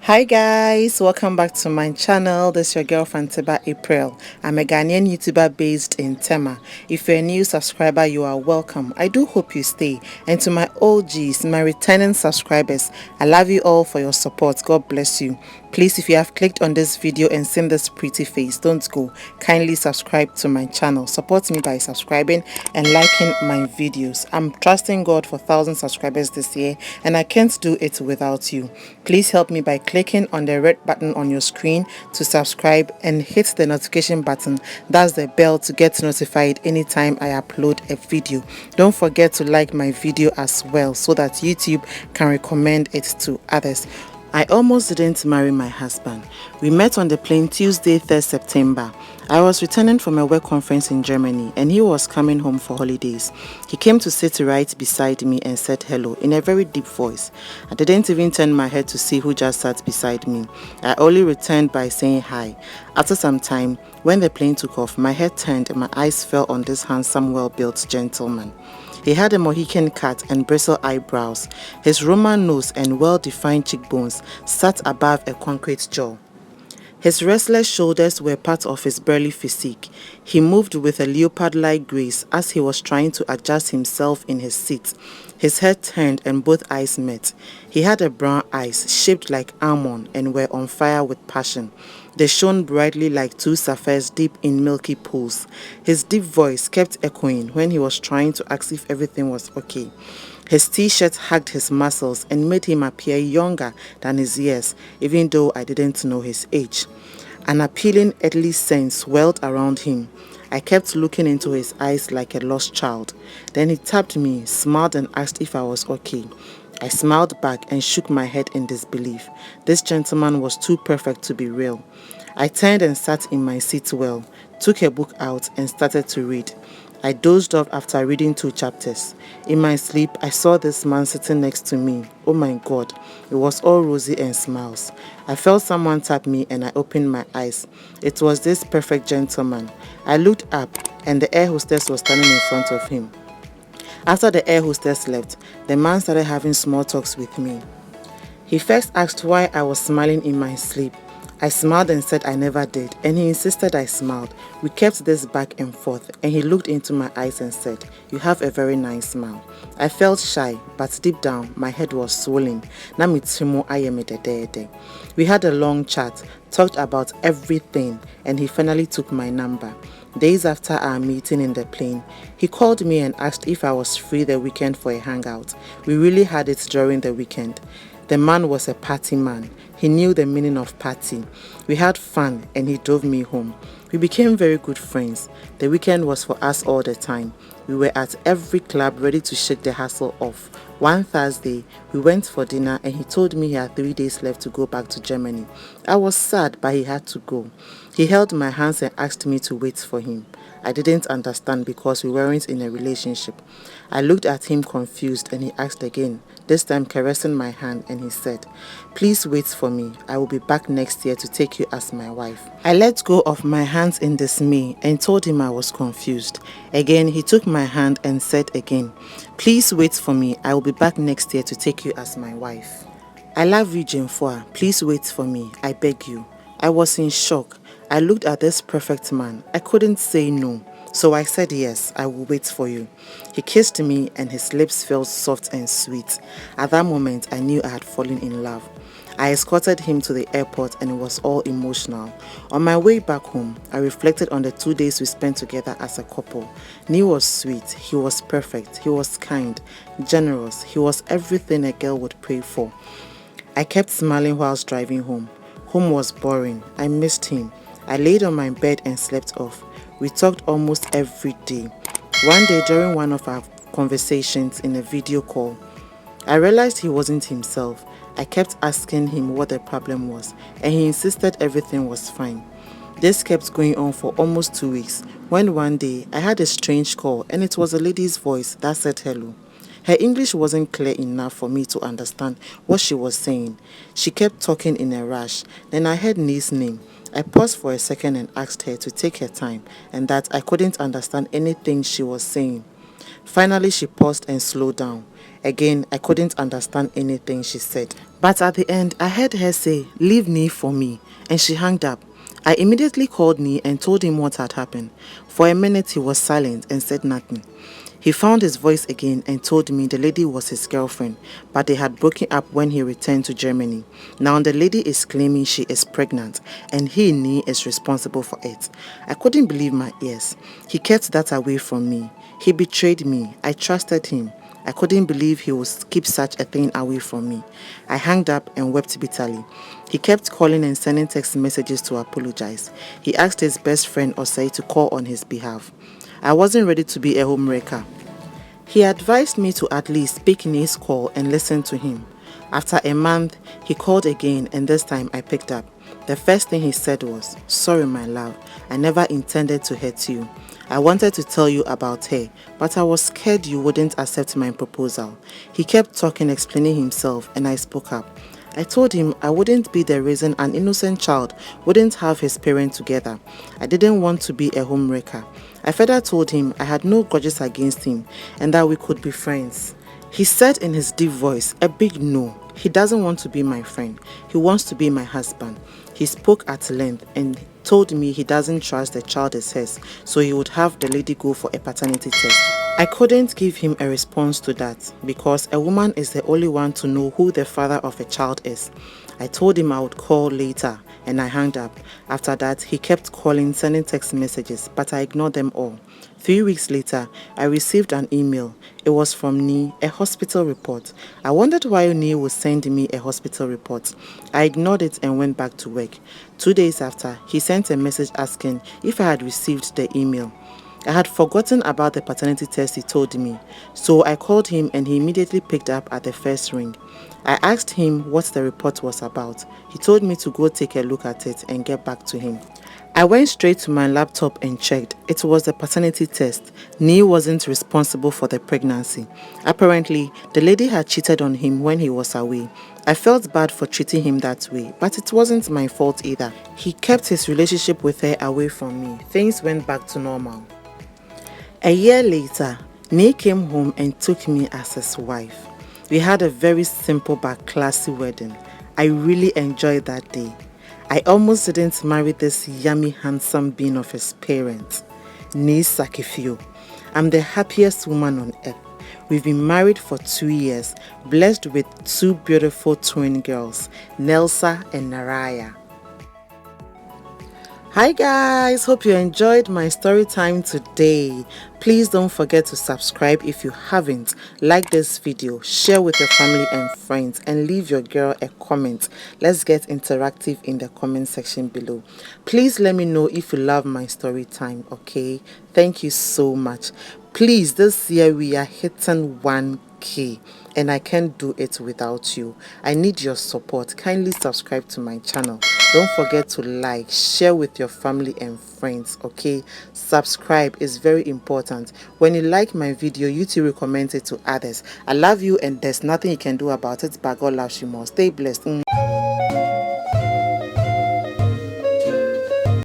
Hi guys, welcome back to my channel. This is your girl Fanteba April. I'm a Ghanaian YouTuber based in Tema. If you're a new subscriber, you are welcome. I do hope you stay. And to my OGs, my returning subscribers, I love you all for your support. God bless you. Please, if you have clicked on this video and seen this pretty face, don't go. Kindly subscribe to my channel. Support me by subscribing and liking my videos. I'm trusting God for 1,000 subscribers this year and I can't do it without you. Please help me by clicking on the red button on your screen to subscribe and hit the notification button, that's the bell, to get notified anytime I upload a video. Don't forget to like my video as well so that YouTube can recommend it to others. I almost didn't marry my husband. We met on the plane Tuesday, 3rd September. I was returning from a work conference in Germany and he was coming home for holidays. He came to sit right beside me and said hello in a very deep voice. I didn't even turn my head to see who just sat beside me. I only returned by saying hi. After some time, when the plane took off, my head turned and my eyes fell on this handsome, well-built gentleman. He had a Mohican cut and bristle eyebrows. His Roman nose and well-defined cheekbones sat above a concrete jaw. His restless shoulders were part of his burly physique. He moved with a leopard-like grace as he was trying to adjust himself in his seat. His head turned and both eyes met. He had a brown eyes shaped like almond and were on fire with passion. They shone brightly like two sapphires deep in milky pools. His deep voice kept echoing when he was trying to ask if everything was okay. His t-shirt hugged his muscles and made him appear younger than his years, even though I didn't know his age. An appealing earthly sense swelled around him. I kept looking into his eyes like a lost child. Then he tapped me, smiled and asked if I was okay. I smiled back and shook my head in disbelief. This gentleman was too perfect to be real. I turned and sat in my seat well, took a book out and started to read. I dozed off after reading 2 chapters. In my sleep, I saw this man sitting next to me. Oh my God, it was all rosy and smiles. I felt someone tap me and I opened my eyes. It was this perfect gentleman. I looked up and the air hostess was standing in front of him. After the air hostess left, the man started having small talks with me. He first asked why I was smiling in my sleep. I smiled and said I never did, and he insisted I smiled. We kept this back and forth, and he looked into my eyes and said, "You have a very nice smile." I felt shy, but deep down, my head was swollen. We had a long chat, talked about everything, and he finally took my number. Days after our meeting in the plane, he called me and asked if I was free the weekend for a hangout. We really had it during the weekend. The man was a party man. He knew the meaning of party. We had fun and he drove me home. We became very good friends. The weekend was for us all the time. We were at every club ready to shake the hassle off. One Thursday, we went for dinner and he told me he had 3 days left to go back to Germany. I was sad, but he had to go. He held my hands and asked me to wait for him. I didn't understand because we weren't in a relationship. I looked at him confused and he asked again, this time caressing my hand, and he said, "Please wait for me. I will be back next year to take you as my wife." I let go of my hands in dismay and told him I was confused. Again, he took my hand and said again, "Please wait for me. I will be back next year to take you as my wife." "I love you, Jemfoa. Please wait for me. I beg you." I was in shock. I looked at this perfect man. I couldn't say no. So I said yes, I will wait for you. He kissed me and his lips felt soft and sweet. At that moment, I knew I had fallen in love. I escorted him to the airport and it was all emotional. On my way back home, I reflected on the 2 days we spent together as a couple. Neil was sweet, he was perfect, he was kind, generous, he was everything a girl would pray for. I kept smiling whilst driving home. Home was boring. I missed him. I laid on my bed and slept off. We talked almost every day. One day during one of our conversations in a video call, I realized he wasn't himself. I kept asking him what the problem was, and he insisted everything was fine. This kept going on for almost 2 weeks, when one day I had a strange call and it was a lady's voice that said hello. Her English wasn't clear enough for me to understand what she was saying. She kept talking in a rush. Then I heard Nee's name. I paused for a second and asked her to take her time and that I couldn't understand anything she was saying. Finally, she paused and slowed down. Again, I couldn't understand anything she said. But at the end, I heard her say, "Leave Nee for me," and she hung up. I immediately called Nee and told him what had happened. For a minute, he was silent and said nothing. He found his voice again and told me the lady was his girlfriend, but they had broken up when he returned to Germany. Now the lady is claiming she is pregnant, and he, Nee, is responsible for it. I couldn't believe my ears. He kept that away from me. He betrayed me. I trusted him. I couldn't believe he would keep such a thing away from me. I hung up and wept bitterly. He kept calling and sending text messages to apologize. He asked his best friend Osei to call on his behalf. I wasn't ready to be a homewrecker. He advised me to at least pick Nee's call and listen to him. After a month, he called again and this time I picked up. The first thing he said was, "Sorry, my love, I never intended to hurt you. I wanted to tell you about her, but I was scared you wouldn't accept my proposal." He kept talking, explaining himself, and I spoke up. I told him I wouldn't be the reason an innocent child wouldn't have his parents together. I didn't want to be a homewrecker. I further told him I had no grudges against him and that we could be friends. He said in his deep voice, a big no. He doesn't want to be my friend. He wants to be my husband. He spoke at length and told me he doesn't trust the child is his, so he would have the lady go for a paternity test. I couldn't give him a response to that because a woman is the only one to know who the father of a child is. I told him I would call later and I hung up. After that, he kept calling, sending text messages, but I ignored them all. 3 weeks later, I received an email. It was from Nee, a hospital report. I wondered why Nee would send me a hospital report. I ignored it and went back to work. 2 days after, he sent a message asking if I had received the email. I had forgotten about the paternity test he told me, so I called him and he immediately picked up at the first ring. I asked him what the report was about. He told me to go take a look at it and get back to him. I went straight to my laptop and checked. It was the paternity test. Nee wasn't responsible for the pregnancy. Apparently, the lady had cheated on him when he was away. I felt bad for treating him that way, but it wasn't my fault either. He kept his relationship with her away from me. Things went back to normal. A year later, Nee came home and took me as his wife. We had a very simple but classy wedding. I really enjoyed that day. I almost didn't marry this yummy, handsome being of his parents, Nee Sakifio. I'm the happiest woman on earth. We've been married for 2 years, blessed with 2 beautiful twin girls, Nelsa and Naraya. Hi guys, hope you enjoyed my story time today. Please don't forget to subscribe if you haven't. Like this video, share with your family and friends, and leave your girl a comment. Let's get interactive in the comment section below. Please let me know if you love my story time, okay? Thank you so much. Please, this year we are hitting 1K. And I can't do it without you. I need your support. Kindly subscribe to my channel. Don't forget to like, share with your family and friends, okay? Subscribe is very important. When you like my video, YouTube recommend it to others. I love you and there's nothing you can do about it, but God loves you more. Stay blessed.